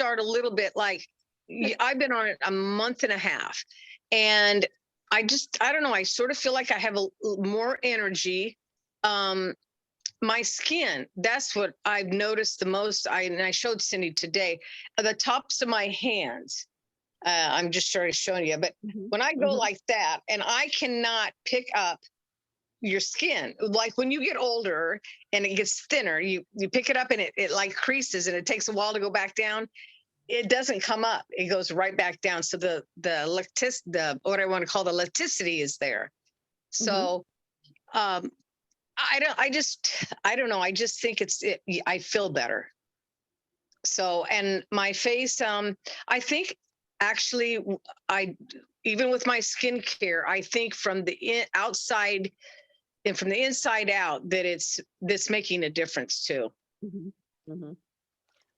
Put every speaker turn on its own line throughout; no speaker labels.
start a little bit like I've been on it a month and a half, and I don't know. I sort of feel like I have more energy. My skin, that's what I've noticed the most. And I showed Cindy today, the tops of my hands. I'm just sort of showing you, but when I go like that, and I cannot pick up your skin, like when you get older and it gets thinner, you pick it up and it like creases, and it takes a while to go back down. It doesn't come up; it goes right back down. So the what I want to call the elasticity is there. So I don't know. I just think I feel better. So, and my face, I think actually even with my skincare, I think from the outside and from the inside out that that's making a difference too.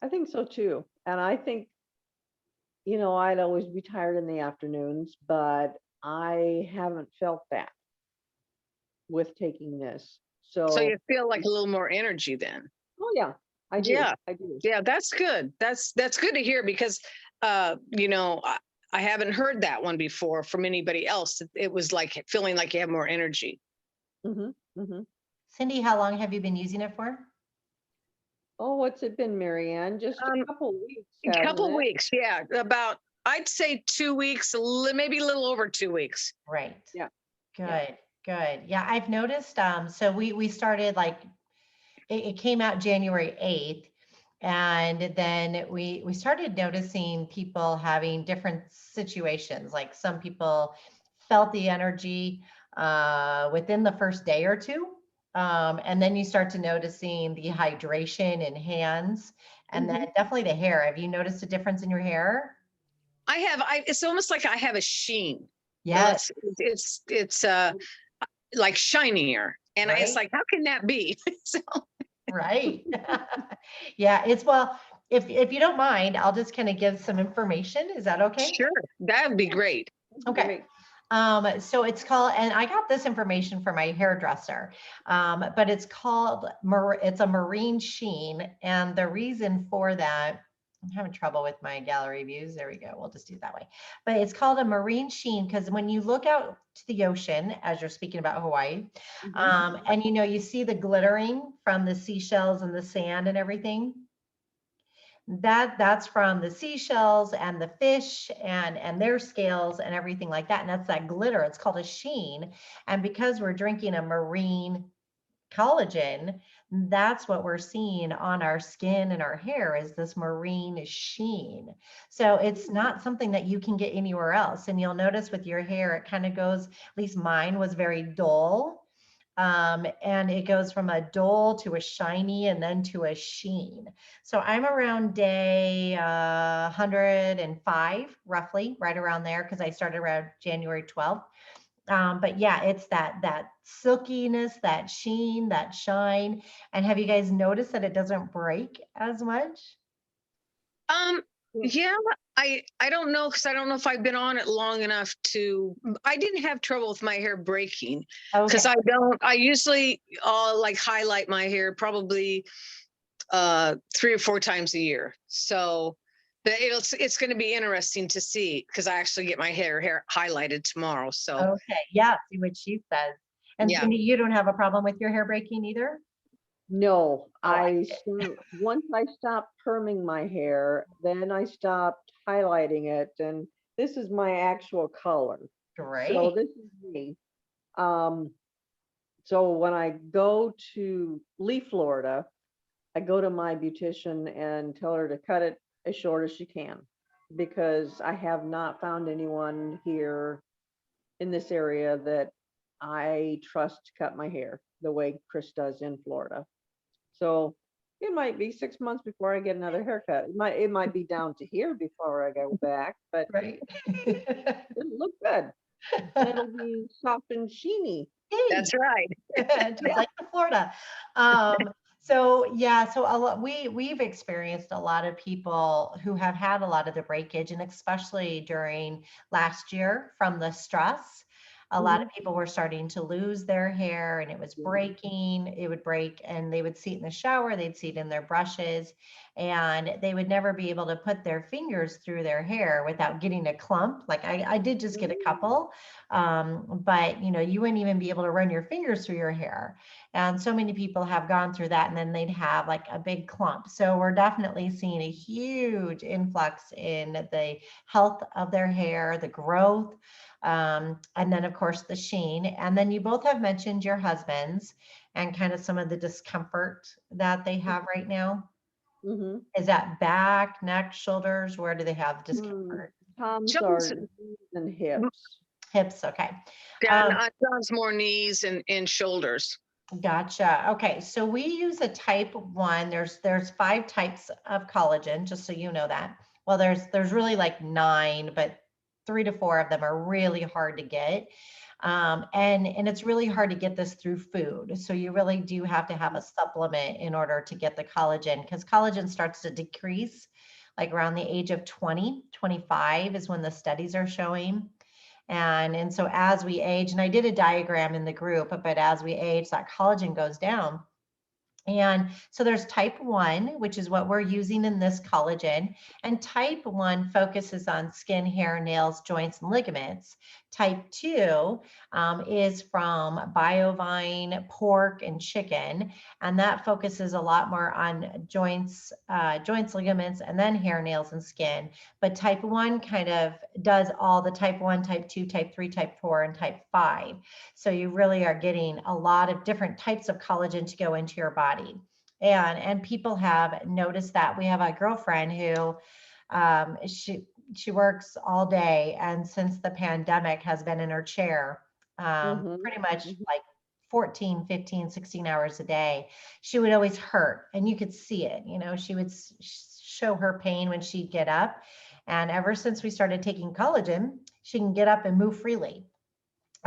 I think so too. And I think, I'd always be tired in the afternoons, but I haven't felt that with taking this.
So
So
you feel like a little more energy then.
oh yeah, I do.
Yeah.
I do.
Yeah, that's good. That's good to hear, because I haven't heard that one before from anybody else. It was like feeling like you have more energy.
Cindy, how long have you been using it for?
Oh, what's it been, Mariann? Just a couple weeks.
A couple weeks, yeah. About, I'd say 2 weeks, maybe a little over 2 weeks.
Right.
Yeah.
Good. Good. Yeah, I've noticed. So we started like it came out January 8th. And then we started noticing people having different situations. Like some people felt the energy within the first day or two. And then you start to noticing the hydration in hands, and then definitely the hair. Have you noticed a difference in your hair?
I have. It's almost like I have a sheen.
Yes.
It's like shinier, and
Right.
it's like, how can that be? So.
Right. Yeah, well, if you don't mind, I'll just kind of give some information. Is that okay?
Sure, that would be great.
Okay. So it's called, and I got this information from my hairdresser, but it's called, it's a marine sheen. And the reason for that, I'm having trouble with my gallery views. There we go. We'll just do it that way. But it's called a marine sheen because when you look out to the ocean, as you're speaking about Hawaii, and you see the glittering from the seashells and the sand and everything. That's from the seashells and the fish and their scales and everything like that. And that's that glitter. It's called a sheen. And because we're drinking a marine collagen, that's what we're seeing on our skin and our hair is this marine sheen. So it's not something that you can get anywhere else. And you'll notice with your hair, it kind of goes, at least mine was very dull. And it goes from a dull to a shiny and then to a sheen. So I'm around day 105, roughly, right around there, because I started around January 12th. But yeah, it's that silkiness, that sheen, that shine. And have you guys noticed that it doesn't break as much?
Yeah, I don't know, because I don't know if I've been on it long enough I didn't have trouble with my hair breaking, because I usually like highlight my hair probably 3 or 4 times a year. So it's going to be interesting to see, because I actually get my hair highlighted tomorrow. So
okay, yeah, see what she says. And yeah. Cindy, you don't have a problem with your hair breaking either?
No, once I stopped perming my hair, then I stopped highlighting it, and this is my actual color.
Great.
So this is me. So when I go to leave Florida, I go to my beautician and tell her to cut it as short as she can, because I have not found anyone here in this area that I trust to cut my hair the way Chris does in Florida. So it might be 6 months before I get another haircut. It might be down to here before I go back, but
right.
it'll look good. It'll be soft and sheeny.
That's right.
Just like Florida. So yeah, so we've experienced a lot of people who have had a lot of the breakage, and especially during last year from the stress. A lot of people were starting to lose their hair, and it was breaking. It would break, and they would see it in the shower. They'd see it in their brushes. and they would never be able to put their fingers through their hair without getting a clump. Like I did just get a couple, but you wouldn't even be able to run your fingers through your hair. And so many people have gone through that, and then they'd have like a big clump. So we're definitely seeing a huge influx in the health of their hair, the growth, and then of course the sheen. And then you both have mentioned your husbands and kind of some of the discomfort that they have right now.
Mm-hmm.
Is that back, neck, shoulders? Where do they have discomfort?
Tom's
John's,
are knees and hips.
Hips. Okay.
John's more knees and shoulders.
Gotcha. Okay. So we use a type 1. There's 5 types of collagen, just so you know that. Well, there's really like 9, but 3 to 4 of them are really hard to get. And it's really hard to get this through food. So you really do have to have a supplement in order to get the collagen, because collagen starts to decrease like around the age of 20, 25 is when the studies are showing. And so as we age, and I did a diagram in the group, but as we age, that collagen goes down. And so there's type 1, which is what we're using in this collagen. And type 1 focuses on skin, hair, nails, joints, and ligaments. Type 2 is from bovine, pork, and chicken. And that focuses a lot more on joints, ligaments, and then hair, nails, and skin. But type 1 kind of does all the type 1, type 2, type 3, type 4, and type 5. So you really are getting a lot of different types of collagen to go into your body. And people have noticed that. We have a girlfriend who she works all day, and since the pandemic has been in her chair pretty much like 14, 15, 16 hours a day. She would always hurt, and you could see it. She would show her pain when she'd get up. And ever since we started taking collagen, she can get up and move freely.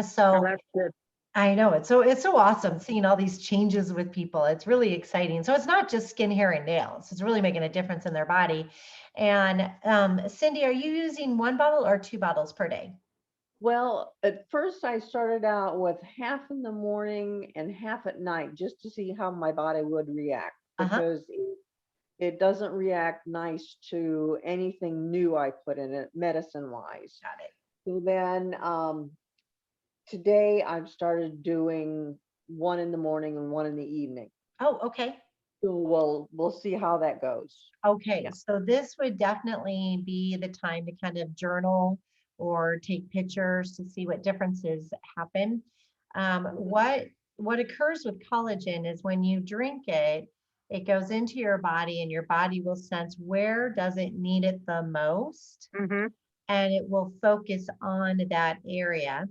So
that's good.
I know it's so awesome seeing all these changes with people. It's really exciting. So it's not just skin, hair, and nails. It's really making a difference in their body. And Cindy, are you using 1 bottle or 2 bottles per day?
Well, at first I started out with half in the morning and half at night, just to see how my body would react, because it doesn't react nice to anything new I put in it, medicine wise.
Got it.
So then today I've started doing 1 in the morning and 1 in the evening.
Oh, okay.
So we'll see how that goes.
Okay,
Yeah.
so this would definitely be the time to kind of journal or take pictures to see what differences happen. What occurs with collagen is when you drink it, it goes into your body, and your body will sense where does it need it the most, and it will focus on that area.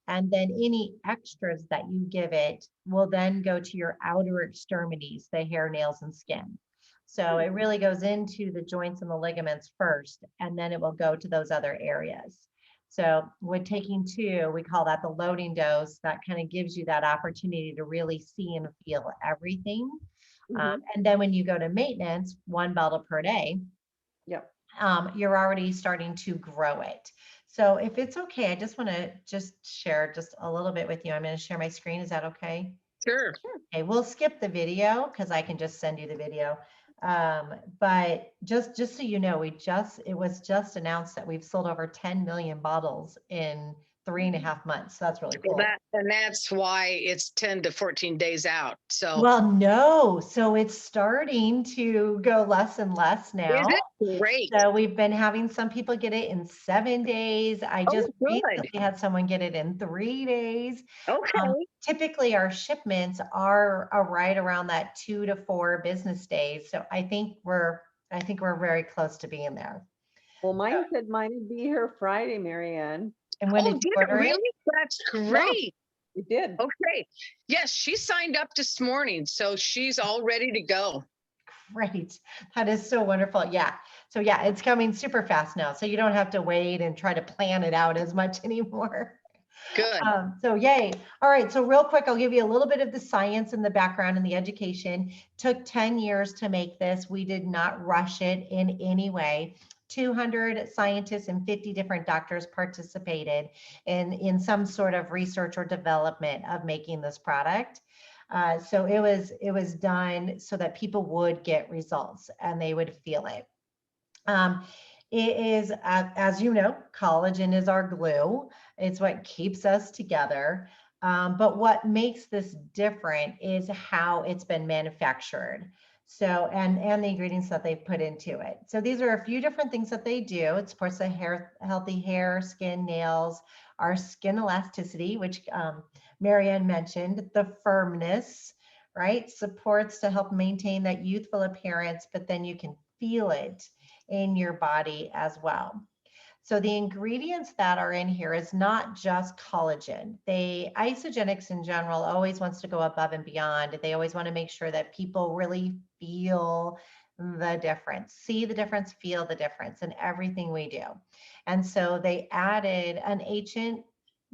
And then any extras that you give it will then go to your outer extremities, the hair, nails, and skin. So it really goes into the joints and the ligaments first, and then it will go to those other areas. So with taking 2, we call that the loading dose. That kind of gives you that opportunity to really see and feel everything. And then when you go to maintenance, 1 bottle per day,
Yep.
You're already starting to grow it. So if it's okay, I just want to share just a little bit with you. I'm going to share my screen. Is that okay?
Sure.
Okay, we'll skip the video because I can just send you the video. But just so you know, it was just announced that we've sold over 10 million bottles in 3.5 months. So that's really cool.
Well, that's why it's 10 to 14 days out. So
well, no, so it's starting to go less and less now.
is it great?
So we've been having some people get it in 7 days. I just recently had someone get it in 3 days.
Okay.
Typically our shipments are right around that 2 to 4 business days. So I think we're very close to being there.
Well, mine said mine would be here Friday, Mariann.
And when did you order
really?
it?
That's great.
Yeah, it did.
Okay. Yes, she signed up this morning, so she's all ready to go.
Great. That is so wonderful. Yeah. So yeah, it's coming super fast now. So you don't have to wait and try to plan it out as much anymore.
Good.
So yay. All right. So real quick, I'll give you a little bit of the science and the background and the education. Took 10 years to make this. We did not rush it in any way. 200 scientists and 50 different doctors participated in some sort of research or development of making this product. So it was done so that people would get results and they would feel it. It is, as you know, collagen is our glue. It's what keeps us together. But what makes this different is how it's been manufactured. So, and the ingredients that they've put into it. So these are a few different things that they do. It supports the healthy hair, skin, nails, our skin elasticity, which Mariann mentioned, the firmness, right? Supports to help maintain that youthful appearance, but then you can feel it in your body as well. So the ingredients that are in here is not just collagen. Isogenics in general always wants to go above and beyond. They always want to make sure that people really feel the difference, see the difference, feel the difference in everything we do. And so they added an ancient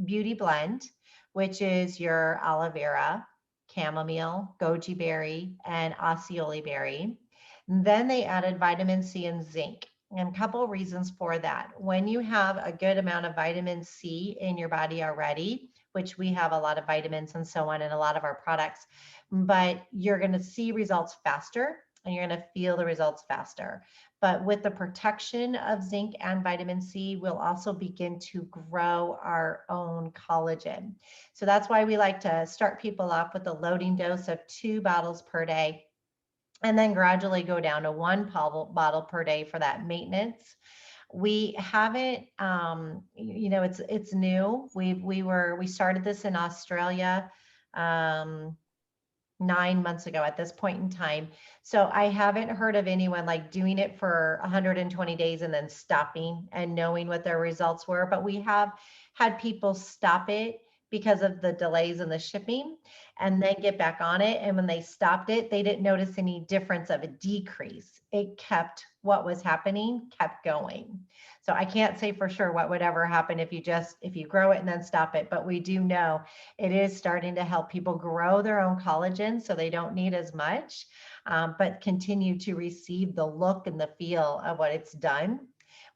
beauty blend, which is your aloe vera, chamomile, goji berry, and osceola berry. And then they added vitamin C and zinc. And a couple of reasons for that. When you have a good amount of vitamin C in your body already, which we have a lot of vitamins and so on in a lot of our products, but you're going to see results faster and you're going to feel the results faster. But with the protection of zinc and vitamin C, we'll also begin to grow our own collagen. So that's why we like to start people off with a loading dose of 2 bottles per day, and then gradually go down to 1 bottle per day for that maintenance. We haven't, it's new. We started this in Australia 9 months ago at this point in time. So I haven't heard of anyone like doing it for 120 days and then stopping and knowing what their results were. But we have had people stop it because of the delays in the shipping and then get back on it. And when they stopped it, they didn't notice any difference of a decrease. It kept what was happening, kept going. So I can't say for sure what would ever happen if you grow it and then stop it, but we do know it is starting to help people grow their own collagen so they don't need as much, but continue to receive the look and the feel of what it's done.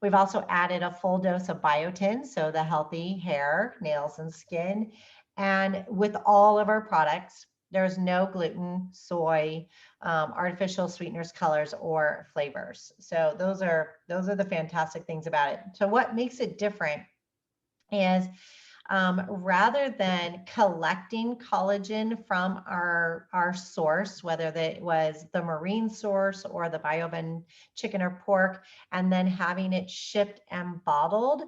We've also added a full dose of biotin, so the healthy hair, nails, and skin. And with all of our products, there's no gluten, soy, artificial sweeteners, colors, or flavors. So those are the fantastic things about it. So what makes it different is rather than collecting collagen from our source, whether that was the marine source or the bioven chicken or pork, and then having it shipped and bottled,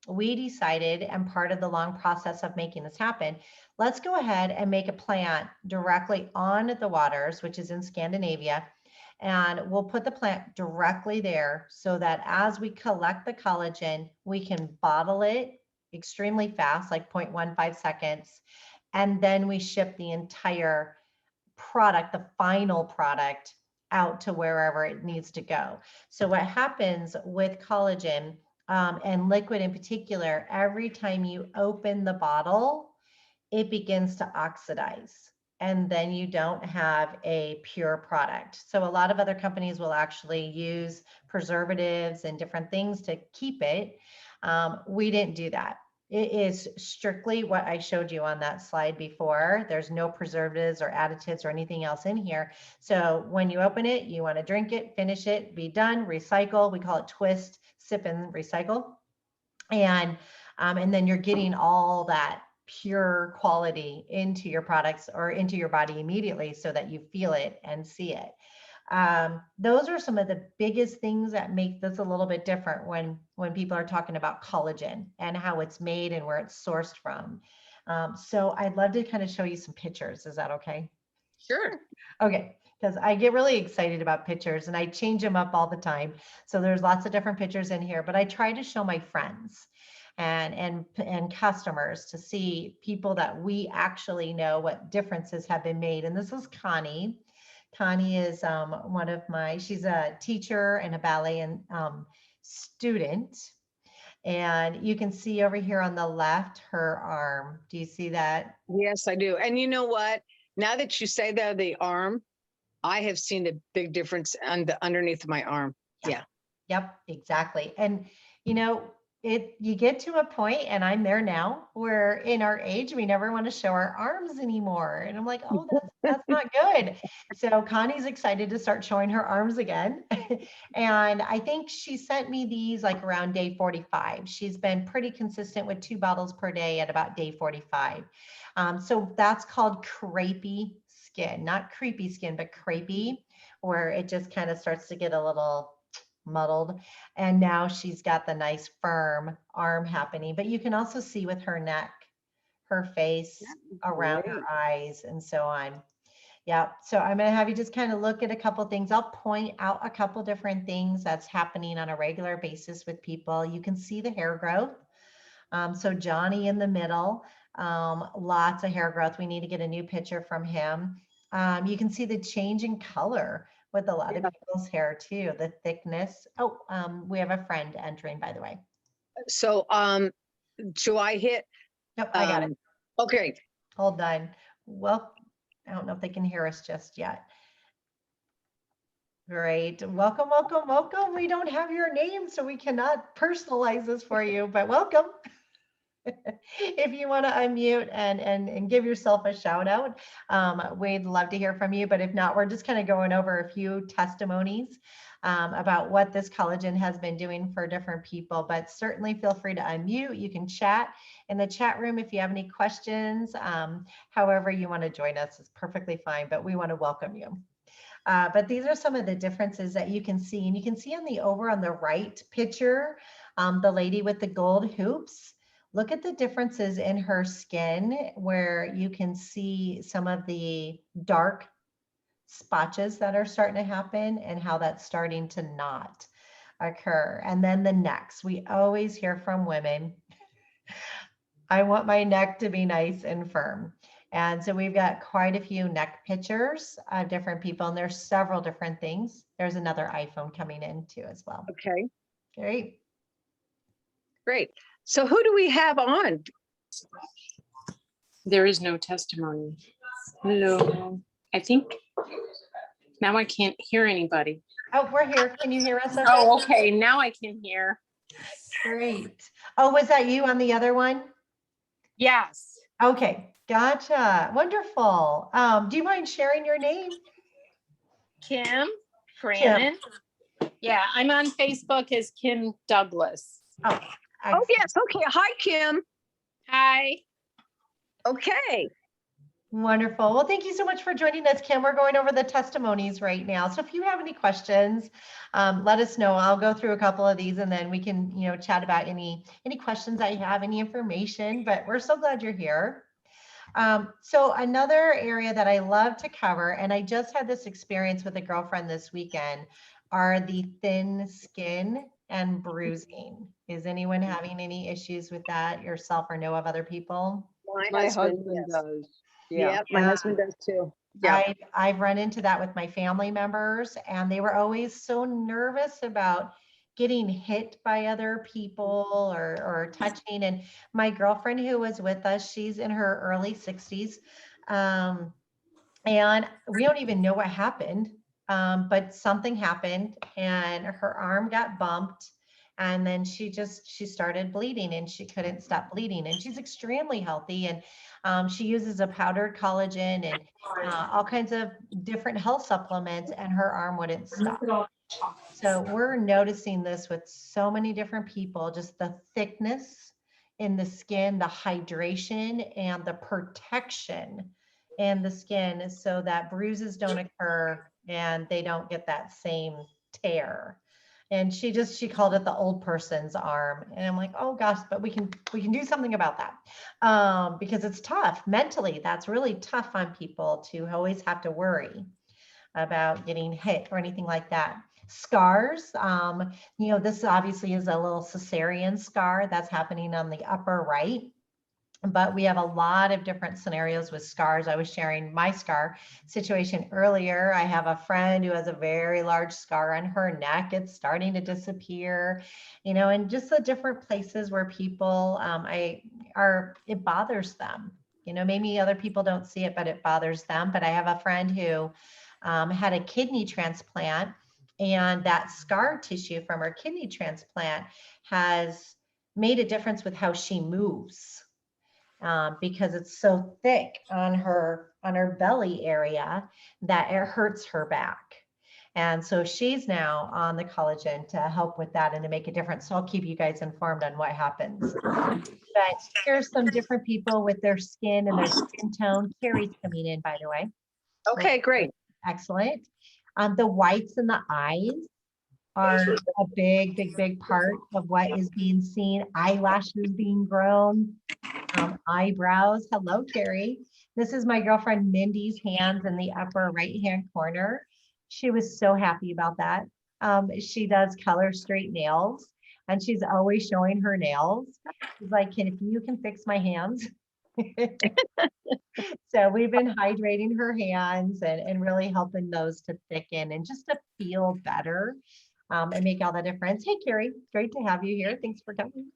we decided, and part of the long process of making this happen, let's go ahead and make a plant directly on the waters, which is in Scandinavia. And we'll put the plant directly there so that as we collect the collagen, we can bottle it extremely fast, like 0.15 seconds. And then we ship the entire product, the final product, out to wherever it needs to go. So what happens with collagen and liquid in particular, every time you open the bottle, it begins to oxidize. And then you don't have a pure product. So a lot of other companies will actually use preservatives and different things to keep it. We didn't do that. It is strictly what I showed you on that slide before. There's no preservatives or additives or anything else in here. So when you open it, you want to drink it, finish it, be done, recycle. We call it twist, sip, and recycle. And then you're getting all that pure quality into your products or into your body immediately so that you feel it and see it. Those are some of the biggest things that make this a little bit different when people are talking about collagen and how it's made and where it's sourced from. So I'd love to kind of show you some pictures. Is that okay?
Sure.
Okay, because I get really excited about pictures and I change them up all the time. So there's lots of different pictures in here, but I try to show my friends and customers to see people that we actually know what differences have been made. And this is Connie. Connie is she's a teacher and a ballet and student. And you can see over here on the left, her arm. Do you see that?
Yes, I do. And you know what? Now that you say that, the arm, I have seen a big difference underneath my arm. Yeah.
Yep, exactly. And, you know, you get to a point, and I'm there now, where in our age, we never want to show our arms anymore. And I'm like, oh, that's not good. So Connie's excited to start showing her arms again. And I think she sent me these like around day 45. She's been pretty consistent with 2 bottles per day at about day 45. So that's called crepey skin, not creepy skin, but crepey, where it just kind of starts to get a little muddled. And now she's got the nice firm arm happening, but you can also see with her neck, her face, around her
Great.
eyes, and so on. Yeah. So I'm going to have you just kind of look at a couple things. I'll point out a couple different things that's happening on a regular basis with people. You can see the hair growth. So Johnny in the middle, lots of hair growth. We need to get a new picture from him. You can see the change in color with a lot of people's hair too, the thickness. Oh, we have a friend entering, by the way.
So, do I hit?
Nope, I got it.
Okay.
Hold on. Well, I don't know if they can hear us just yet. Great. Welcome, welcome, welcome. We don't have your name, so we cannot personalize this for you, but welcome. If you want to unmute and give yourself a shout out, we'd love to hear from you. But if not, we're just kind of going over a few testimonies about what this collagen has been doing for different people. But certainly feel free to unmute. You can chat in the chat room if you have any questions. However you want to join us is perfectly fine, but we want to welcome you. But these are some of the differences that you can see. And you can see over on the right picture, the lady with the gold hoops. Look at the differences in her skin, where you can see some of the dark spotches that are starting to happen and how that's starting to not occur. And then the necks. We always hear from women, I want my neck to be nice and firm. And so we've got quite a few neck pictures of different people, and there's several different things. There's another iPhone coming in too as well.
Okay.
Great.
Great. So who do we have on?
There is no testimony. Hello. I think now I can't hear anybody.
Oh, we're here. Can you hear us? Okay?
Oh, okay. Now I can hear.
Great. Oh, was that you on the other one?
Yes.
Okay. Gotcha. Wonderful. Do you mind sharing your name?
Kim Frannon. Yeah, I'm on Facebook as Kim Douglas.
Oh,
Oh, yes. Okay. Hi, Kim.
Hi.
Okay.
wonderful. Well, thank you so much for joining us, Kim. We're going over the testimonies right now. So if you have any questions, let us know. I'll go through a couple of these, and then we can, chat about any questions that you have, any information. But we're so glad you're here. So another area that I love to cover, and I just had this experience with a girlfriend this weekend, are the thin skin and bruising. Is anyone having any issues with that yourself or know of other people?
My husband
yes.
does. Yeah.
Yep, my husband does too.
Yeah. I've run into that with my family members, and they were always so nervous about getting hit by other people or touching. And my girlfriend who was with us, she's in her early 60s. And we don't even know what happened. But something happened and her arm got bumped. And then she started bleeding, and she couldn't stop bleeding. And she's extremely healthy. And she uses a powdered collagen and all kinds of different health supplements, and her arm wouldn't stop. So we're noticing this with so many different people, just the thickness in the skin, the hydration, and the protection in the skin so that bruises don't occur and they don't get that same tear. And she called it the old person's arm. And I'm like, oh gosh, but we can do something about that. Because it's tough mentally. That's really tough on people to always have to worry about getting hit or anything like that. Scars, this obviously is a little cesarean scar that's happening on the upper right. But we have a lot of different scenarios with scars. I was sharing my scar situation earlier. I have a friend who has a very large scar on her neck. It's starting to disappear, and just the different places where people it bothers them. Maybe other people don't see it, but it bothers them. But I have a friend who had a kidney transplant, and that scar tissue from her kidney transplant has made a difference with how she moves. Because it's so thick on her belly area that it hurts her back. And so she's now on the collagen to help with that and to make a difference. So I'll keep you guys informed on what happens. But here's some different people with their skin and their skin tone. Carrie's coming in, by the way.
Okay, great.
Excellent. The whites in the eyes are a big part of what is being seen. Eyelashes being grown, eyebrows. Hello, Carrie. This is my girlfriend Mindy's hands in the upper right-hand corner. She was so happy about that. She does color straight nails, and she's always showing her nails. She's like, if you can fix my hands. So we've been hydrating her hands and really helping those to thicken and just to feel better. And make all the difference. Hey, Carrie, great to have you here. Thanks for coming.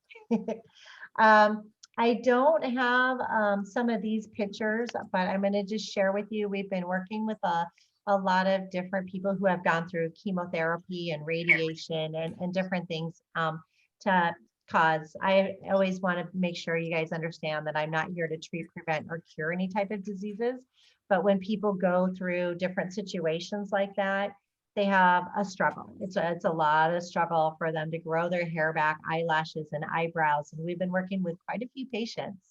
I don't have some of these pictures, but I'm going to just share with you. We've been working with a lot of different people who have gone through chemotherapy and radiation and different things to cause. I always want to make sure you guys understand that I'm not here to treat, prevent, or cure any type of diseases. But when people go through different situations like that, they have a struggle. It's a lot of struggle for them to grow their hair back, eyelashes and eyebrows. And we've been working with quite a few patients,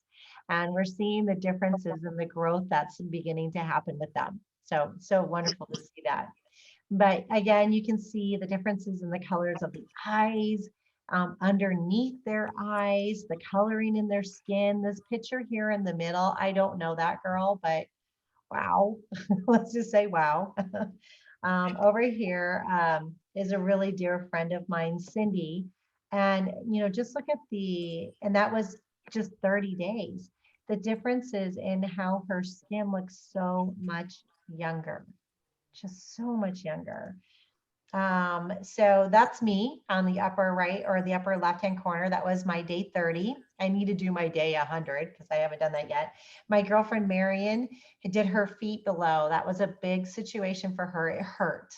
and we're seeing the differences in the growth that's beginning to happen with them. So wonderful to see that. But again, you can see the differences in the colors of the eyes, underneath their eyes, the coloring in their skin. This picture here in the middle, I don't know that girl, but wow, let's just say wow. Over here is a really dear friend of mine, Cindy. And, just look at and that was just 30 days. The differences in how her skin looks so much younger, just so much younger. So that's me on the upper right or the upper left-hand corner. That was my day 30. I need to do my day 100 because I haven't done that yet. My girlfriend Mariann did her feet below. That was a big situation for her. It hurt.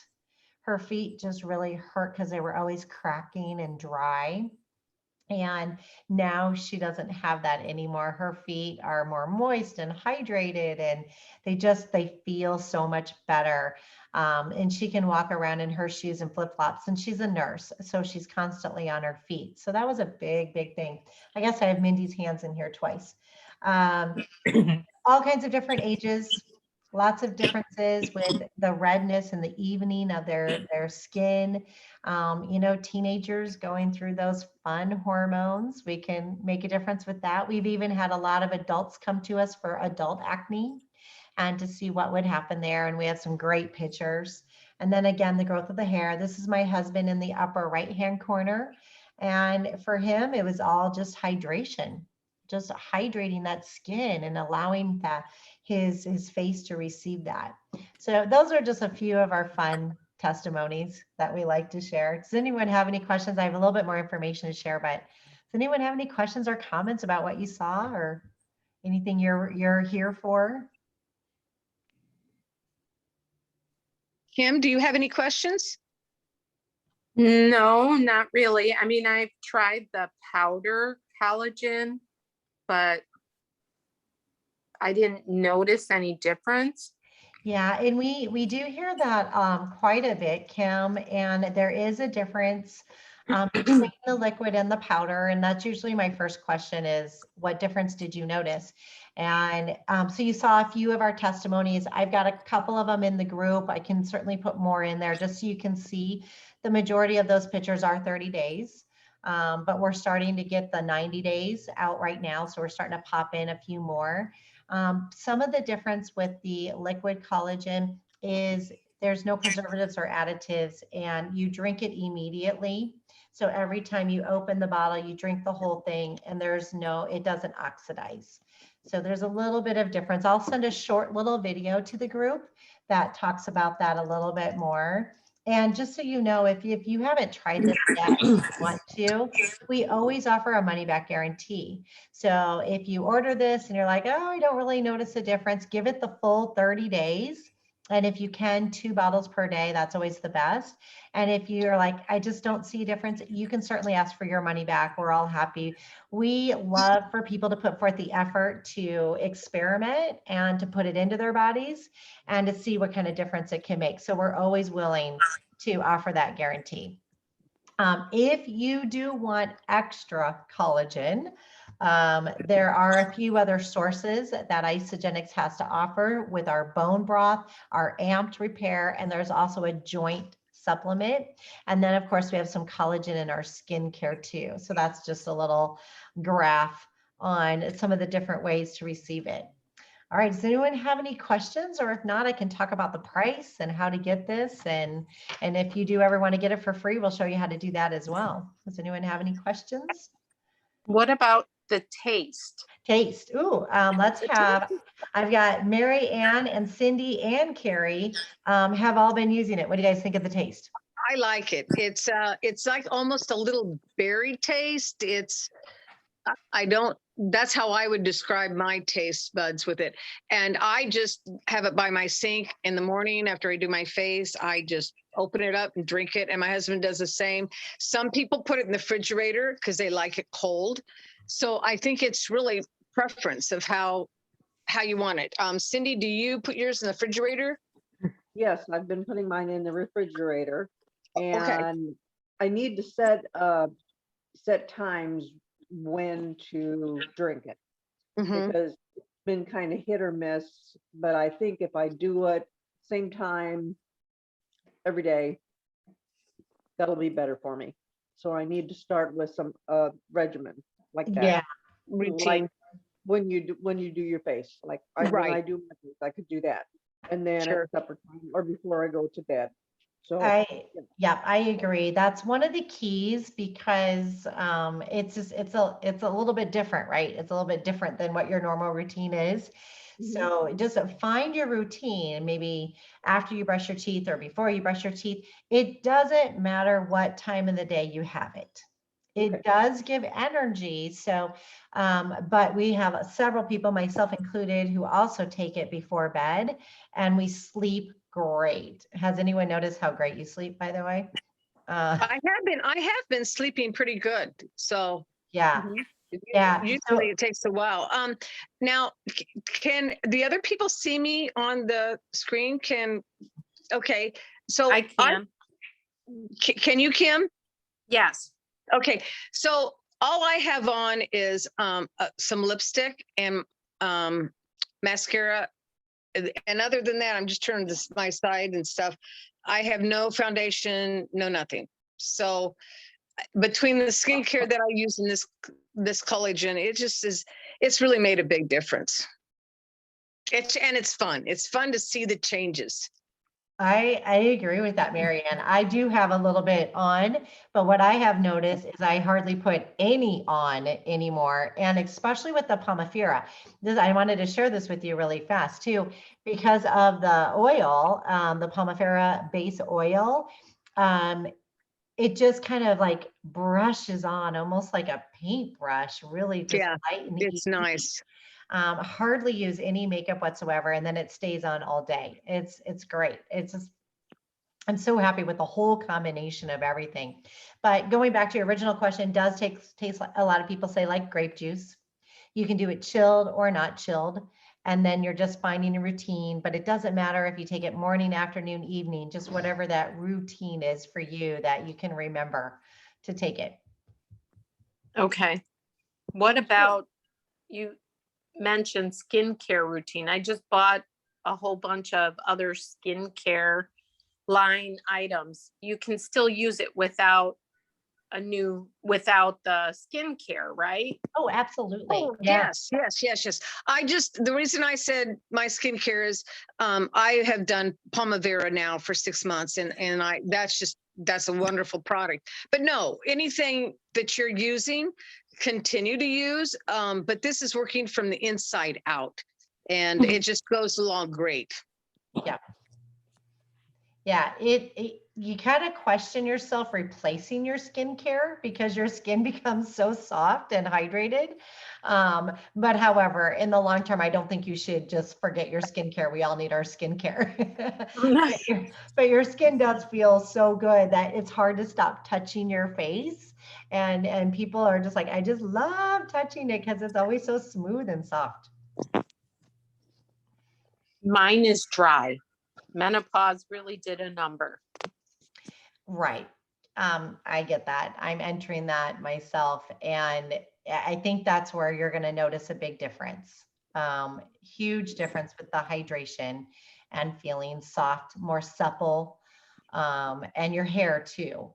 Her feet just really hurt because they were always cracking and dry. And now she doesn't have that anymore. Her feet are more moist and hydrated, and they feel so much better. And she can walk around in her shoes and flip-flops, and she's a nurse, so she's constantly on her feet. So that was a big thing. I guess I have Mindy's hands in here twice. All kinds of different ages, lots of differences with the redness in the evening of their skin. Teenagers going through those fun hormones, we can make a difference with that. We've even had a lot of adults come to us for adult acne and to see what would happen there. And we have some great pictures. And then again, the growth of the hair. This is my husband in the upper right-hand corner. And for him, it was all just hydration, just hydrating that skin and allowing his face to receive that. So those are just a few of our fun testimonies that we like to share. Does anyone have any questions? I have a little bit more information to share, but does anyone have any questions or comments about what you saw or anything you're here for?
Kim, do you have any questions?
No, not really. I mean, I've tried the powder collagen, but I didn't notice any difference.
Yeah, and we do hear that quite a bit, Kim, and there is a difference between the liquid and the powder, and that's usually my first question is, what difference did you notice? And so you saw a few of our testimonies. I've got a couple of them in the group. I can certainly put more in there just so you can see the majority of those pictures are 30 days. But we're starting to get the 90 days out right now. So we're starting to pop in a few more. Some of the difference with the liquid collagen is there's no preservatives or additives, and you drink it immediately. So every time you open the bottle, you drink the whole thing, and it doesn't oxidize. So there's a little bit of difference. I'll send a short little video to the group that talks about that a little bit more. And just so you know, if you haven't tried this yet, you want to, we always offer a money back guarantee. So if you order this and you're like, oh, I don't really notice a difference, give it the full 30 days. And if you can, 2 bottles per day, that's always the best. And if you're like, I just don't see a difference, you can certainly ask for your money back. We're all happy. We love for people to put forth the effort to experiment and to put it into their bodies and to see what kind of difference it can make. So we're always willing to offer that guarantee. If you do want extra collagen, there are a few other sources that Isagenix has to offer with our bone broth, our amped repair, and there's also a joint supplement. And then of course we have some collagen in our skincare too. So that's just a little graph on some of the different ways to receive it. All right, does anyone have any questions? Or if not, I can talk about the price and how to get this. And if you do ever want to get it for free, we'll show you how to do that as well. Does anyone have any questions?
What about the taste?
Taste. Ooh, let's have, I've got Mariann and Cindy and Carrie have all been using it. What do you guys think of the taste?
I like it. It's like almost a little berry taste. That's how I would describe my taste buds with it. And I just have it by my sink in the morning after I do my face. I just open it up and drink it. And my husband does the same. Some people put it in the refrigerator because they like it cold. So I think it's really preference of how you want it. Cindy, do you put yours in the refrigerator?
Yes, I've been putting mine in the refrigerator,
Okay.
and I need to set times when to drink it,
Mhm.
because it's been kind of hit or miss. But I think if I do it same time every day, that'll be better for me. So I need to start with some regimen like that.
Yeah.
Routine.
Like when you do your face, like when I
Right.
do my face, I could do that, and then
Sure.
at supper time or before I go to bed. So
Yeah, I agree. That's one of the keys because it's just it's a little bit different, right? It's a little bit different than what your normal routine is. So just find your routine, maybe after you brush your teeth or before you brush your teeth. It doesn't matter what time of the day you have it. It
Okay.
does give energy. So, but we have several people, myself included, who also take it before bed, and we sleep great. Has anyone noticed how great you sleep, by the way?
I have been sleeping pretty good. So
Yeah.
Mhm.
Yeah.
usually
So
it takes a while. Now can the other people see me on the screen? Okay. So
I can.
Can you, Kim?
Yes.
Okay. So all I have on is some lipstick and mascara. And other than that, I'm just turning this my side and stuff. I have no foundation, no nothing. So between the skincare that I use in this collagen, it's really made a big difference. It's fun. It's fun to see the changes.
I agree with that, Mariann. I do have a little bit on, but what I have noticed is I hardly put any on anymore. And especially with the Pomifera. I wanted to share this with you really fast too, because of the oil, the Pomifera base oil. It just kind of like brushes on almost like a paintbrush, really just
Yeah,
light and
it's
easy.
nice.
Hardly use any makeup whatsoever, and then it stays on all day. It's great. It's just, I'm so happy with the whole combination of everything. But going back to your original question, does taste like, a lot of people say, like grape juice. You can do it chilled or not chilled, and then you're just finding a routine. But it doesn't matter if you take it morning, afternoon, evening, just whatever that routine is for you that you can remember to take it.
Okay. What about, you mentioned skincare routine? I just bought a whole bunch of other skincare line items. You can still use it without the skincare, right?
Oh, absolutely.
Oh,
Yeah.
yes. The reason I said my skincare is I have done Pomifera now for 6 months and that's a wonderful product. But no, anything that you're using, continue to use. But this is working from the inside out and it just goes along great.
Yeah. Yeah, you kind of question yourself replacing your skincare because your skin becomes so soft and hydrated. But however, in the long term, I don't think you should just forget your skincare. We all need our skincare. But your skin does feel so good that it's hard to stop touching your face. And people are just like, I just love touching it because it's always so smooth and soft.
Mine is dry. Menopause really did a number.
Right. I get that. I'm entering that myself. And I think that's where you're going to notice a big difference. Huge difference with the hydration and feeling soft, more supple, and your hair too.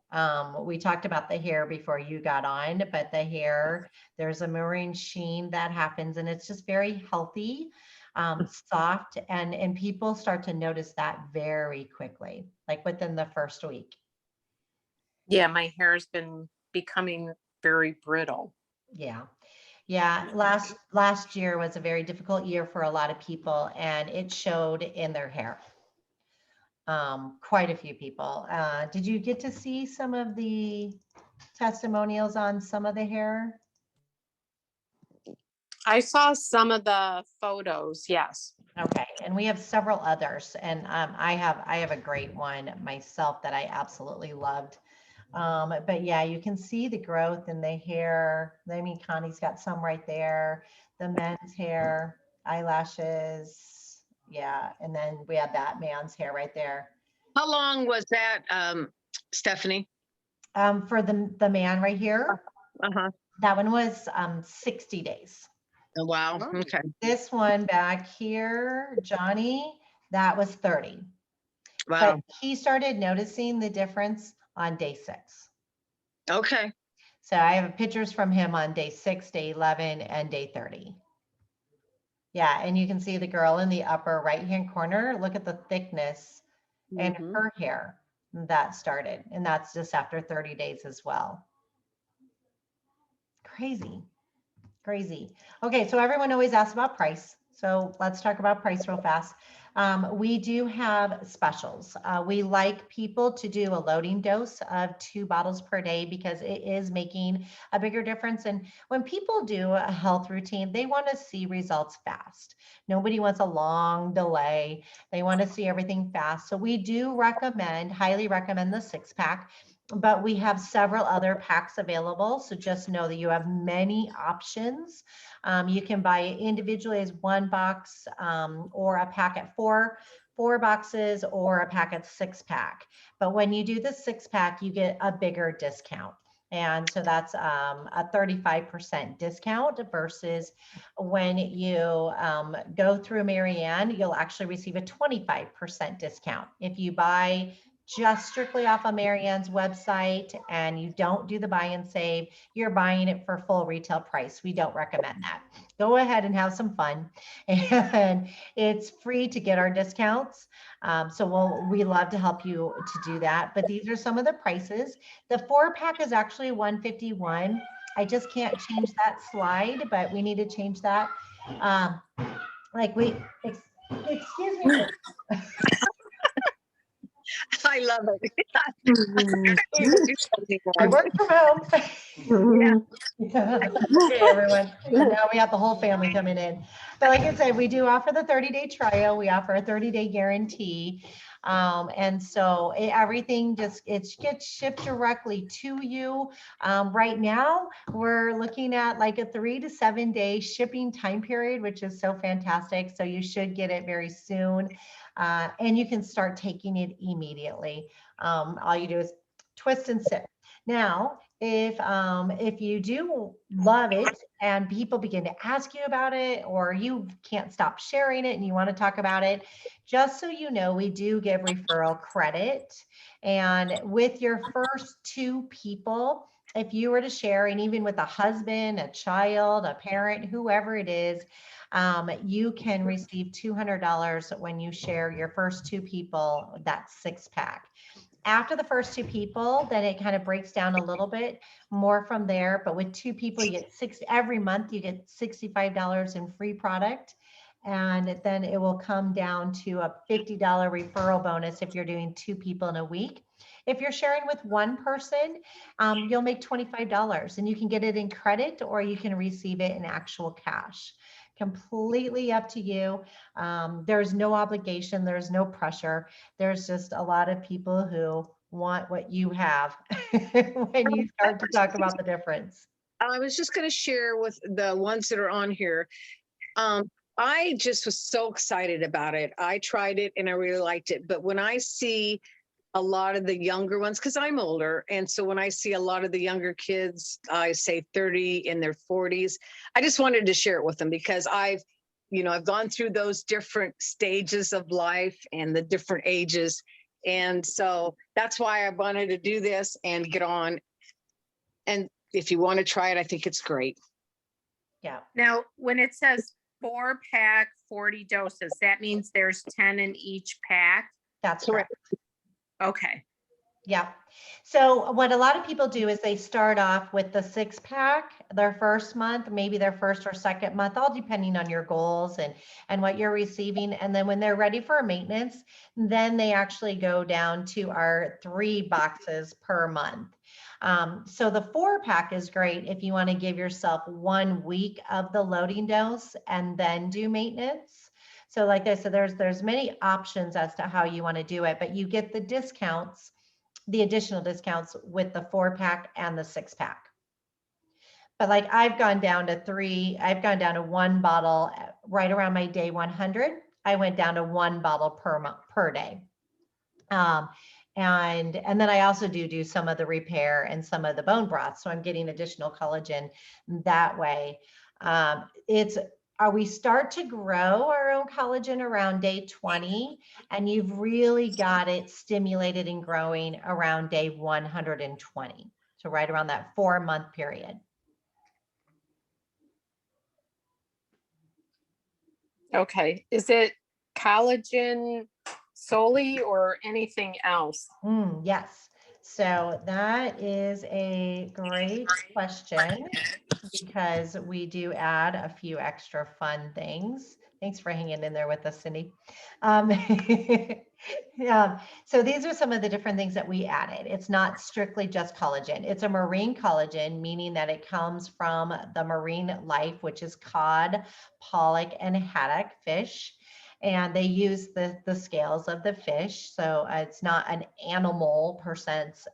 We talked about the hair before you got on, but the hair, there's a marine sheen that happens and it's just very healthy, soft, and people start to notice that very quickly, like within the first week.
Yeah, my hair's been becoming very brittle.
Yeah. Yeah. Last year was a very difficult year for a lot of people and it showed in their hair. Quite a few people. Did you get to see some of the testimonials on some of the hair?
I saw some of the photos, yes.
Okay, and we have several others, and I have a great one myself that I absolutely loved. But yeah, you can see the growth in the hair. I mean, Connie's got some right there. The men's hair, eyelashes, yeah, and then we have that man's hair right there.
How long was that, Stephanie?
For the man right here,
Uh-huh.
that one was 60 days.
Oh, wow.
Oh.
Okay.
This one back here, Johnny, that was 30.
Wow.
But he started noticing the difference on day 6.
Okay.
So I have pictures from him on day 6, day 11, and day 30. Yeah, and you can see the girl in the upper right-hand corner. Look at the thickness in her hair that started. And that's just after 30 days as well. Crazy. Crazy. Okay, so everyone always asks about price. So let's talk about price real fast. We do have specials. We like people to do a loading dose of 2 bottles per day because it is making a bigger difference. And when people do a health routine, they want to see results fast. Nobody wants a long delay. They want to see everything fast. So we do recommend, highly recommend the 6-pack. But we have several other packs available. So just know that you have many options. You can buy it individually as 1 box or a pack at 4 boxes or a pack at 6-pack. But when you do the 6-pack, you get a bigger discount. And so that's a 35% discount versus when you go through Mariann, you'll actually receive a 25% discount. If you buy just strictly off of Mariann's website and you don't do the buy and save, you're buying it for full retail price. We don't recommend that. Go ahead and have some fun. And it's free to get our discounts. So we love to help you to do that. But these are some of the prices. The 4-pack is actually $151. I just can't change that slide, but we need to change that. Excuse me.
I love it.
I work from home.
Yeah.
Okay, everyone. And now we have the whole family coming in. But like I said, we do offer the 30-day trial. We offer a 30-day guarantee. And so everything it gets shipped directly to you. Right now, we're looking at like a 3 to 7 day shipping time period, which is so fantastic. So you should get it very soon. And you can start taking it immediately. All you do is twist and sip. Now, if you do love it and people begin to ask you about it, or you can't stop sharing it and you want to talk about it, just so you know, we do give referral credit. And with your first 2 people, if you were to share, and even with a husband, a child, a parent, whoever it is, you can receive $200 when you share your first 2 people, that 6-pack. After the first 2 people, then it kind of breaks down a little bit more from there. But with 2 people, you get every month, you get $65 in free product. And then it will come down to a $50 referral bonus if you're doing 2 people in a week. If you're sharing with one person, you'll make $25 and you can get it in credit or you can receive it in actual cash. Completely up to you. There's no obligation. There's no pressure. There's just a lot of people who want what you have when you start to talk about the difference.
I was just going to share with the ones that are on here. I just was so excited about it. I tried it and I really liked it. But when I see a lot of the younger ones, because I'm older, and so when I see a lot of the younger kids, I say 30 in their 40s, I just wanted to share it with them because I've gone through those different stages of life and the different ages. And so that's why I wanted to do this and get on. And if you want to try it, I think it's great.
Yeah.
Now, when it says 4-pack, 40 doses, that means there's 10 in each pack?
That's correct.
Okay.
Yeah. So what a lot of people do is they start off with the 6-pack their first month, maybe their first or second month, all depending on your goals and what you're receiving. And then when they're ready for maintenance, then they actually go down to our 3 boxes per month. So the 4-pack is great if you want to give yourself 1 week of the loading dose and then do maintenance. So like I said, there's many options as to how you want to do it, but you get the discounts, the additional discounts with the 4-pack and the 6-pack. But like I've gone down to 1 bottle right around my day 100. I went down to 1 bottle per day. And then I also do some of the repair and some of the bone broth. So I'm getting additional collagen that way. We start to grow our own collagen around day 20, and you've really got it stimulated and growing around day 120. So right around that 4-month period.
Okay. Is it collagen solely or anything else?
Yes. So that is a great question because we do add a few extra fun things. Thanks for hanging in there with us, Cindy. Yeah. So these are some of the different things that we added. It's not strictly just collagen. It's a marine collagen, meaning that it comes from the marine life, which is cod, pollock, and haddock fish. And they use the scales of the fish. So it's not an animal percents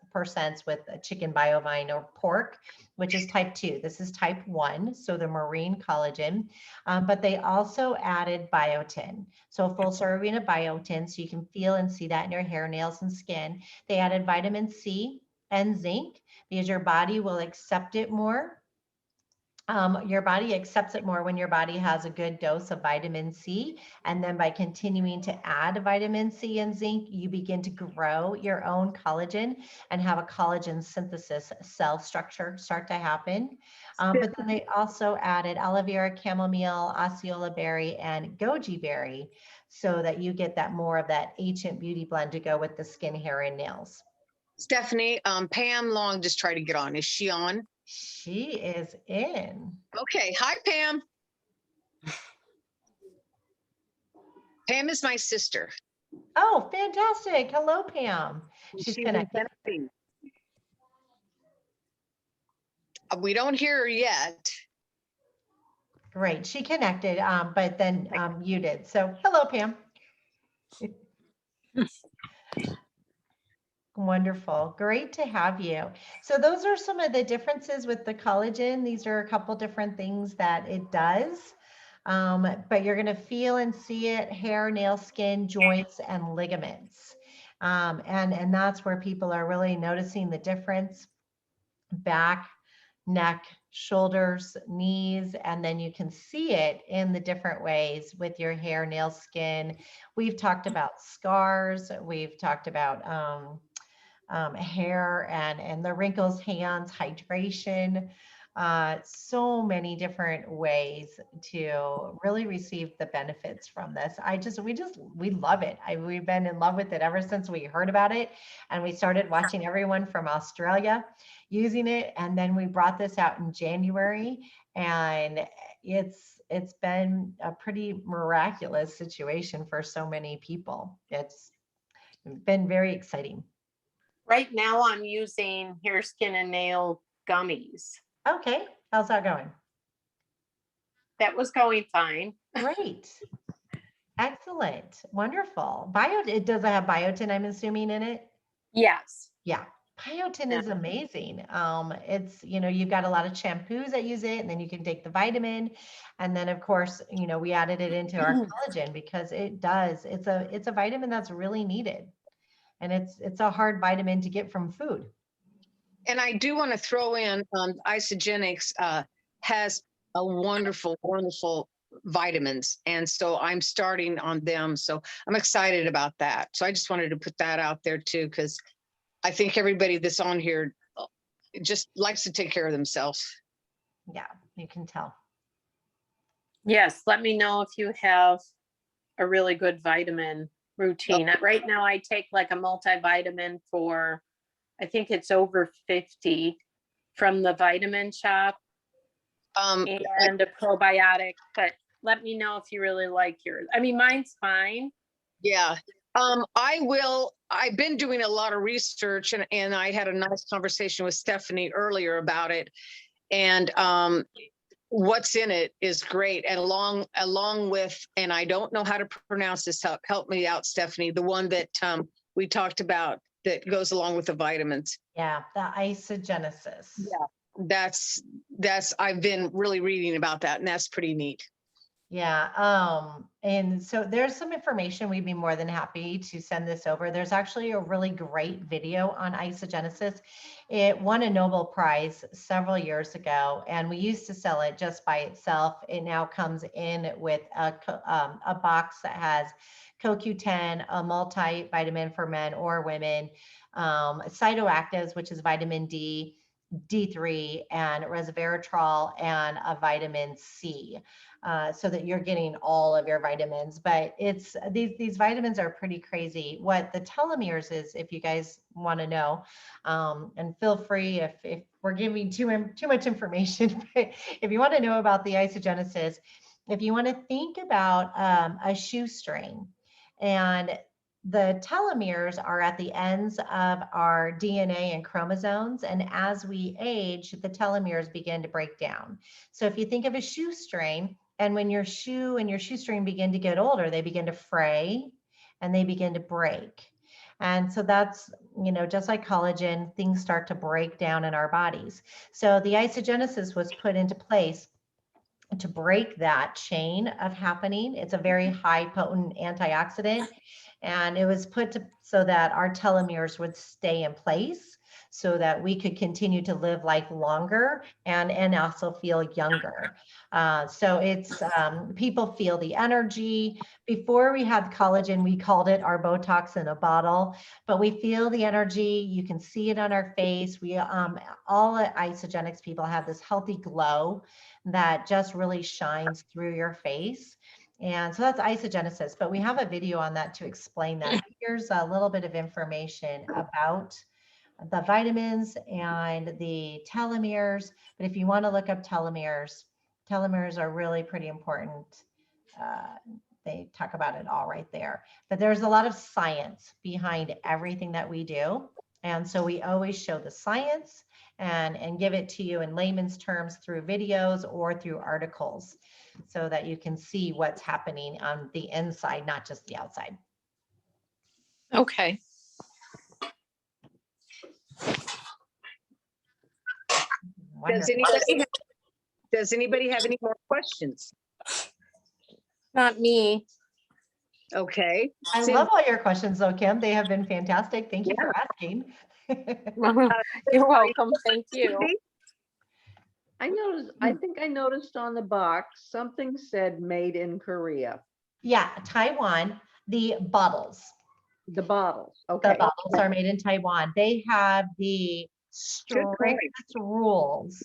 with a chicken, bovine, or pork, which is type 2. This is type 1, so the marine collagen. But they also added biotin. So a full serving of biotin, so you can feel and see that in your hair, nails, and skin. They added vitamin C and zinc because your body will accept it more. Your body accepts it more when your body has a good dose of vitamin C. And then by continuing to add vitamin C and zinc, you begin to grow your own collagen and have a collagen synthesis cell structure start to happen. But then they also added aloe vera, chamomile, osceola berry, and goji berry so that you get that more of that ancient beauty blend to go with the skin, hair, and nails.
Stephanie, Pam Long just tried to get on. Is she on?
She is in.
Okay. Hi, Pam. Pam is my sister.
Oh, fantastic. Hello, Pam. She's connected.
We don't hear her yet.
Great. She connected, but then muted. So hello, Pam. Wonderful. Great to have you. So those are some of the differences with the collagen. These are a couple different things that it does. But you're going to feel and see it: hair, nail, skin, joints, and ligaments. And that's where people are really noticing the difference: back, neck, shoulders, knees, and then you can see it in the different ways with your hair, nails, skin. We've talked about scars. We've talked about hair and the wrinkles, hands, hydration. So many different ways to really receive the benefits from this. We love it. We've been in love with it ever since we heard about it, and we started watching everyone from Australia. using it. And then we brought this out in January, and it's been a pretty miraculous situation for so many people. It's been very exciting.
Right now I'm using hair, skin, and nail gummies.
Okay, how's that going?
That was going fine.
Great. Excellent. Wonderful. Does it have biotin, I'm assuming, in it?
Yes.
Yeah. Biotin
Yeah.
is amazing. It's, you've got a lot of shampoos that use it, and then you can take the vitamin. And then of course, we added it into our collagen because it's a vitamin that's really needed. And it's a hard vitamin to get from food.
And I do want to throw in Isogenics has a wonderful, wonderful vitamins. And so I'm starting on them. So I'm excited about that. So I just wanted to put that out there too, because I think everybody that's on here just likes to take care of themselves.
Yeah, you can tell.
Yes, let me know if you have a really good vitamin routine. Right now I take like a multivitamin for, I think it's over 50 from the vitamin shop, and a probiotic, but let me know if you really like yours. I mean, mine's fine.
Yeah. I've been doing a lot of research, and I had a nice conversation with Stephanie earlier about it. And what's in it is great. And along with, and I don't know how to pronounce this, help me out, Stephanie, the one that we talked about that goes along with the vitamins.
Yeah, the isogenesis.
Yeah, that's I've been really reading about that, and that's pretty neat.
Yeah, and so there's some information. We'd be more than happy to send this over. There's actually a really great video on isogenesis. It won a Nobel Prize several years ago, and we used to sell it just by itself. It now comes in with a box that has CoQ10, a multivitamin for men or women, phytoactives, which is vitamin D, D3, and resveratrol, and a vitamin C. So that you're getting all of your vitamins. But it's these vitamins are pretty crazy. What the telomeres is, if you guys want to know, and feel free if we're giving too much information, but if you want to know about the isogenesis, if you want to think about a shoestring, and the telomeres are at the ends of our DNA and chromosomes. And as we age, the telomeres begin to break down. So if you think of a shoestring, and when your shoe and your shoestring begin to get older, they begin to fray and they begin to break. And so that's, just like collagen, things start to break down in our bodies. So the isogenesis was put into place to break that chain of happening. It's a very high potent antioxidant, and it was put so that our telomeres would stay in place, so that we could continue to live life longer and also feel younger. So it's people feel the energy. Before we had collagen, we called it our Botox in a bottle, but we feel the energy. You can see it on our face. We all Isogenics people have this healthy glow that just really shines through your face. And so that's isogenesis, but we have a video on that to explain that. Here's a little bit of information about the vitamins and the telomeres. But if you want to look up telomeres are really pretty important. They talk about it all right there. But there's a lot of science behind everything that we do. And so we always show the science and give it to you in layman's terms through videos or through articles, so that you can see what's happening on the inside, not just the outside.
Okay.
Does anybody have any more questions?
Not me.
Okay.
I love all your questions though, Kim. They have been fantastic. Thank you for asking.
You're welcome. Thank you.
I think I noticed on the box, something said made in Korea.
Yeah, Taiwan, the bottles.
The bottles, okay.
The bottles are made in Taiwan. They have the strictest rules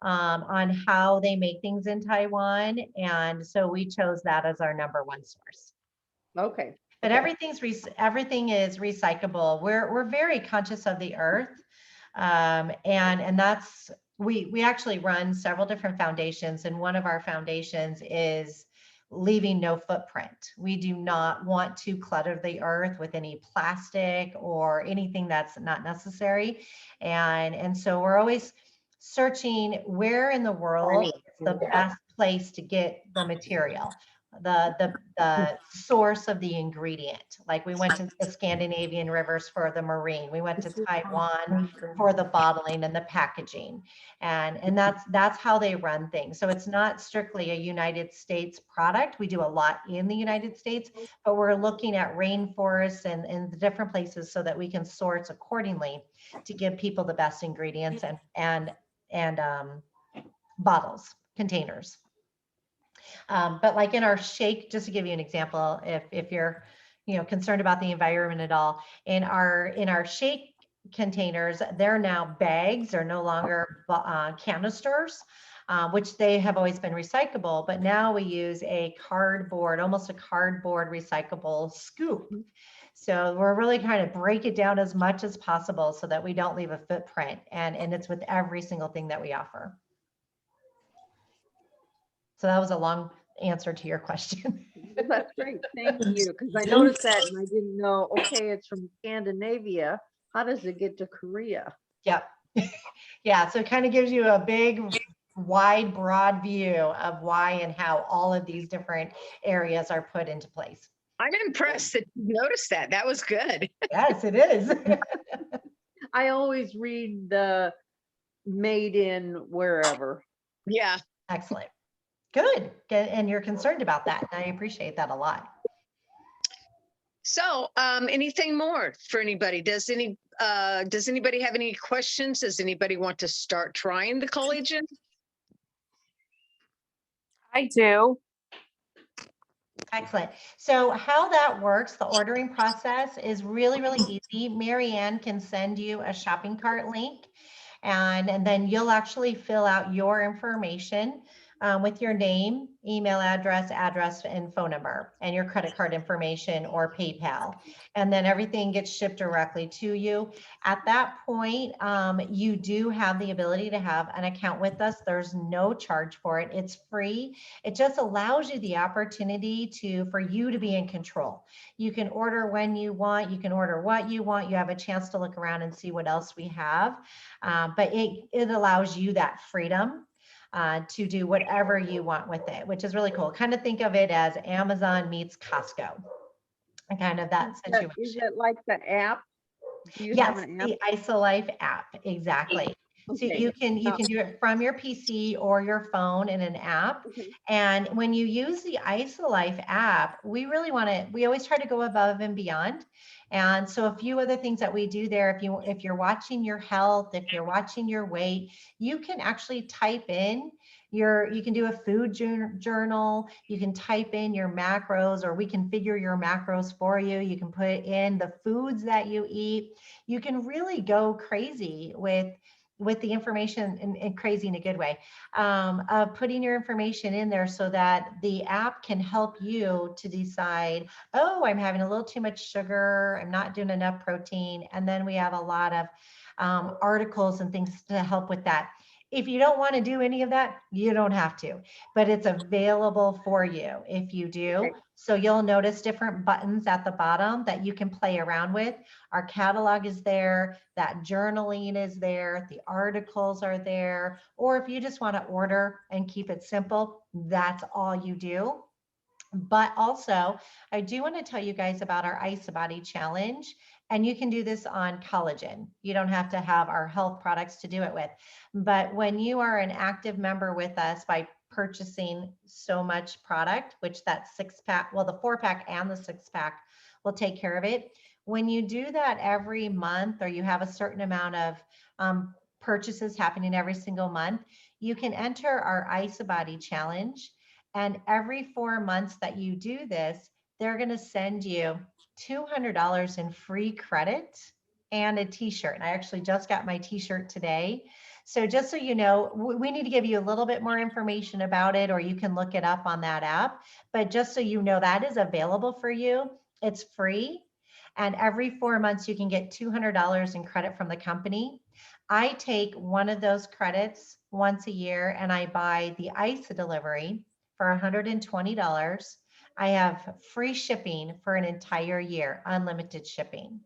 on how they make things in Taiwan. And so we chose that as our number one source.
Okay.
But
okay.
everything is recyclable. We're very conscious of the earth. And that's, we actually run several different foundations, and one of our foundations is leaving no footprint. We do not want to clutter the earth with any plastic or anything that's not necessary. And so we're always searching where in the world is the best place to get the material, the source of the ingredient. Like we went to the Scandinavian rivers for the marine. We went to Taiwan for the bottling and the packaging. And that's how they run things. So it's not strictly a United States product. We do a lot in the United States, but we're looking at rainforests and the different places so that we can source accordingly to give people the best ingredients and bottles, containers. But like in our shake, just to give you an example, if you're, concerned about the environment at all, in our shake containers, they're now bags, they're no longer canisters, which they have always been recyclable, but now we use almost a cardboard recyclable scoop. So we're really trying to break it down as much as possible so that we don't leave a footprint, and it's with every single thing that we offer. So that was a long answer to your question.
That's great. Thank you. Because I noticed that and I didn't know, okay, it's from Scandinavia. How does it get to Korea?
Yep. Yeah. So it kind of gives you a big, wide, broad view of why and how all of these different areas are put into place.
I'm impressed that you noticed that. That was good.
Yes, it is.
I always read the made in wherever.
Yeah.
Excellent. Good. And you're concerned about that. And I appreciate that a lot.
So, anything more for anybody? Does anybody have any questions? Does anybody want to start trying the collagen?
I do.
Excellent. So how that works, the ordering process is really, really easy. Mariann can send you a shopping cart link, and then you'll actually fill out your information with your name, email address, and phone number, and your credit card information or PayPal. And then everything gets shipped directly to you. At that point, you do have the ability to have an account with us. There's no charge for it. It's free. It just allows you the opportunity for you to be in control. You can order when you want, you can order what you want. You have a chance to look around and see what else we have. But it allows you that freedom to do whatever you want with it, which is really cool. Kind of think of it as Amazon meets Costco, kind of that situation.
Is it like the app? Do you have
Yes,
an app?
the IsoLife app, exactly. So
Okay.
you can do it from your PC or your phone in an app.
Okay.
And when you use the IsoLife app, we always try to go above and beyond. And so a few other things that we do there, if you're watching your health, if you're watching your weight, you can actually type in you can do a food journal, you can type in your macros, or we can figure your macros for you. You can put in the foods that you eat. You can really go crazy with the information, and crazy in a good way, of putting your information in there so that the app can help you to decide, oh, I'm having a little too much sugar, I'm not doing enough protein. And then we have a lot of articles and things to help with that. If you don't want to do any of that, you don't have to, but it's available for you if you do.
Okay.
So you'll notice different buttons at the bottom that you can play around with. Our catalog is there, that journaling is there, the articles are there, or if you just want to order and keep it simple, that's all you do. But also, I do want to tell you guys about our IsoBody challenge, and you can do this on collagen. You don't have to have our health products to do it with. But when you are an active member with us by purchasing so much product, which that 6-pack, well, the 4-pack and the 6-pack will take care of it. When you do that every month, or you have a certain amount of purchases happening every single month, you can enter our IsoBody challenge. And every 4 months that you do this, they're going to send you $200 in free credit and a t-shirt. And I actually just got my t-shirt today. So just so you know, we need to give you a little bit more information about it, or you can look it up on that app. But just so you know, that is available for you. It's free. And every 4 months, you can get $200 in credit from the company. I take one of those credits once a year and I buy the ice delivery for $120. I have free shipping for an entire year, unlimited shipping.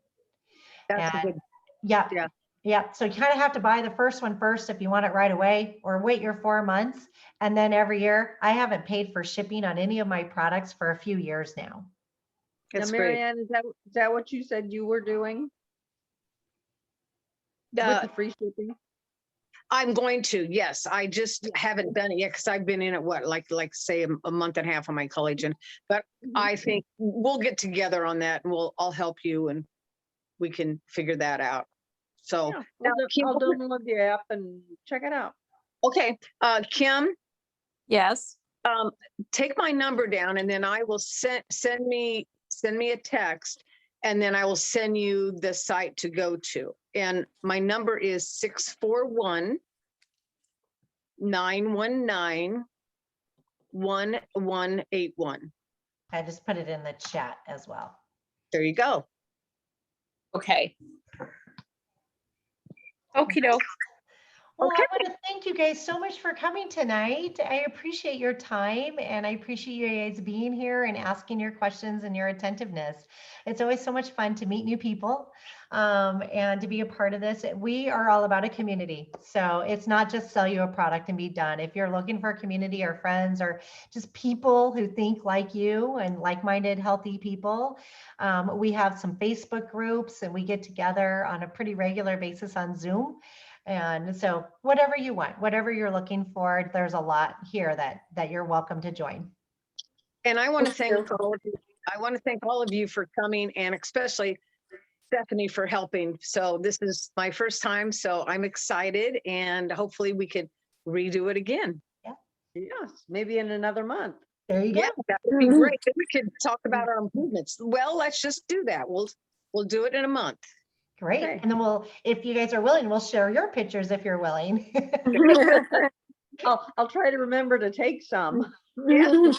That's a
And
good,
yeah,
yeah.
yeah. So you kind of have to buy the first one first if you want it right away, or wait your 4 months. And then every year, I haven't paid for shipping on any of my products for a few years now.
Now,
That's great.
Mariann, is that what you said you were doing with
Uh,
the free shipping?
I'm going to, yes. I just haven't done it yet because I've been in it, what, like say a month and a half on my collagen. But I think we'll get together on that and I'll help you and we can figure that out. So
Yeah,
now, Kim,
I'll download the app and check it out.
okay, Kim,
Yes.
take my number down and then I will send me a text and then I will send you the site to go to. And my number is 641-919-1181.
I just put it in the chat as well.
There you go.
Okay. Okie doke.
Well,
Okay.
I want to thank you guys so much for coming tonight. I appreciate your time and I appreciate you guys being here and asking your questions and your attentiveness. It's always so much fun to meet new people and to be a part of this. We are all about a community. So it's not just sell you a product and be done. If you're looking for a community or friends or just people who think like you and like-minded, healthy people, we have some Facebook groups and we get together on a pretty regular basis on Zoom. And so whatever you want, whatever you're looking for, there's a lot here that you're welcome to join.
And I want to thank all of you. I want to thank all of you for coming and especially Stephanie for helping. So this is my first time, so I'm excited and hopefully we can redo it again.
Yes, maybe in another month.
There you go.
Yeah, that would be great. Then we could talk about our improvements. Well, let's just do that. We'll do it in a month.
Great.
Okay.
And then if you guys are willing, we'll share your pictures if you're willing.
I'll try to remember to take some.
Yeah.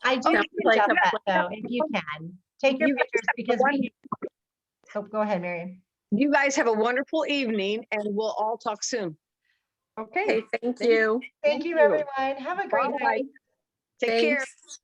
I do
Sounds like
suggest
a
that though, if you can. Take your
You guys
pictures because oh, go ahead, Mariann.
You guys have a wonderful evening and we'll all talk soon.
Okay.
Okay, thank you.
Thank you,
you.
everyone. Have a great
Bye.
night.
Take care.
Thanks.